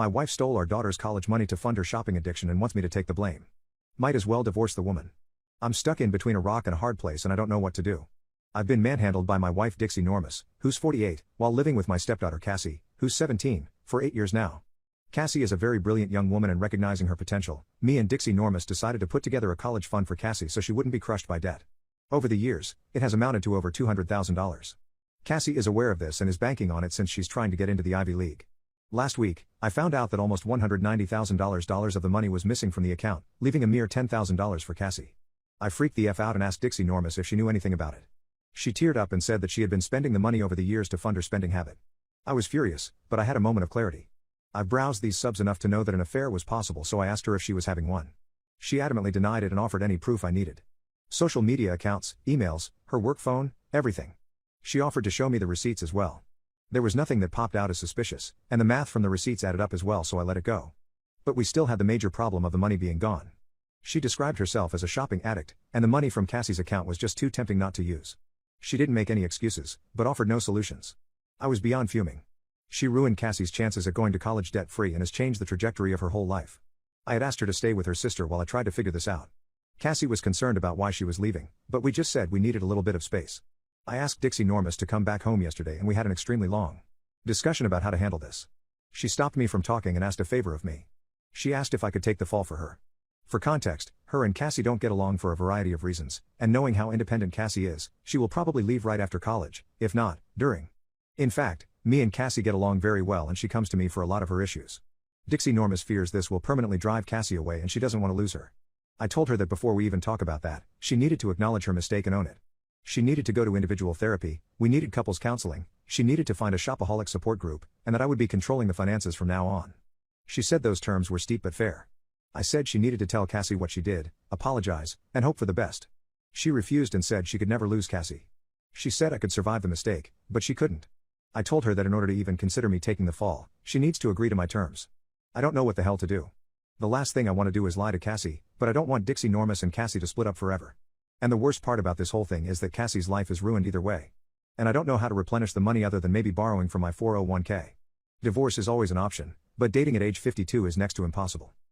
My wife stole our daughter's college money to fund her shopping addiction and wants me to take the blame. Might as well divorce the woman. I'm stuck in between a rock and a hard place and I don't know what to do. I've been manhandled by my wife Dixie Normus, who's 48, while living with my stepdaughter Cassie, who's 17, for 8 years now. Cassie is a very brilliant young woman, and recognizing her potential, me and Dixie Normus decided to put together a college fund for Cassie so she wouldn't be crushed by debt. Over the years, it has amounted to over $200,000. Cassie is aware of this and is banking on it since she's trying to get into the Ivy League. Last week, I found out that almost $190,000 of the money was missing from the account, leaving a mere $10,000 for Cassie. I freaked the F out and asked Dixie Normus if she knew anything about it. She teared up and said that she had been spending the money over the years to fund her spending habit. I was furious, but I had a moment of clarity. I've browsed these subs enough to know that an affair was possible, so I asked her if she was having one. She adamantly denied it and offered any proof I needed. Social media accounts, emails, her work phone, everything. She offered to show me the receipts as well. There was nothing that popped out as suspicious, and the math from the receipts added up as well, so I let it go. But we still had the major problem of the money being gone. She described herself as a shopping addict, and the money from Cassie's account was just too tempting not to use. She didn't make any excuses, but offered no solutions. I was beyond fuming. She ruined Cassie's chances at going to college debt-free and has changed the trajectory of her whole life. I had asked her to stay with her sister while I tried to figure this out. Cassie was concerned about why she was leaving, but we just said we needed a little bit of space. I asked Dixie Normus to come back home yesterday and we had an extremely long discussion about how to handle this. She stopped me from talking and asked a favor of me. She asked if I could take the fall for her. For context, her and Cassie don't get along for a variety of reasons, and knowing how independent Cassie is, she will probably leave right after college, if not, during. In fact, me and Cassie get along very well and she comes to me for a lot of her issues. Dixie Normus fears this will permanently drive Cassie away and she doesn't want to lose her. I told her that before we even talk about that, she needed to acknowledge her mistake and own it. She needed to go to individual therapy, we needed couples counseling, she needed to find a shopaholic support group, and that I would be controlling the finances from now on. She said those terms were steep but fair. I said she needed to tell Cassie what she did, apologize, and hope for the best. She refused and said she could never lose Cassie. She said I could survive the mistake, but she couldn't. I told her that in order to even consider me taking the fall, she needs to agree to my terms. I don't know what the hell to do. The last thing I want to do is lie to Cassie, but I don't want Dixie Normus and Cassie to split up forever. And the worst part about this whole thing is that Cassie's life is ruined either way. And I don't know how to replenish the money other than maybe borrowing from my 401k. Divorce is always an option, but dating at age 52 is next to impossible.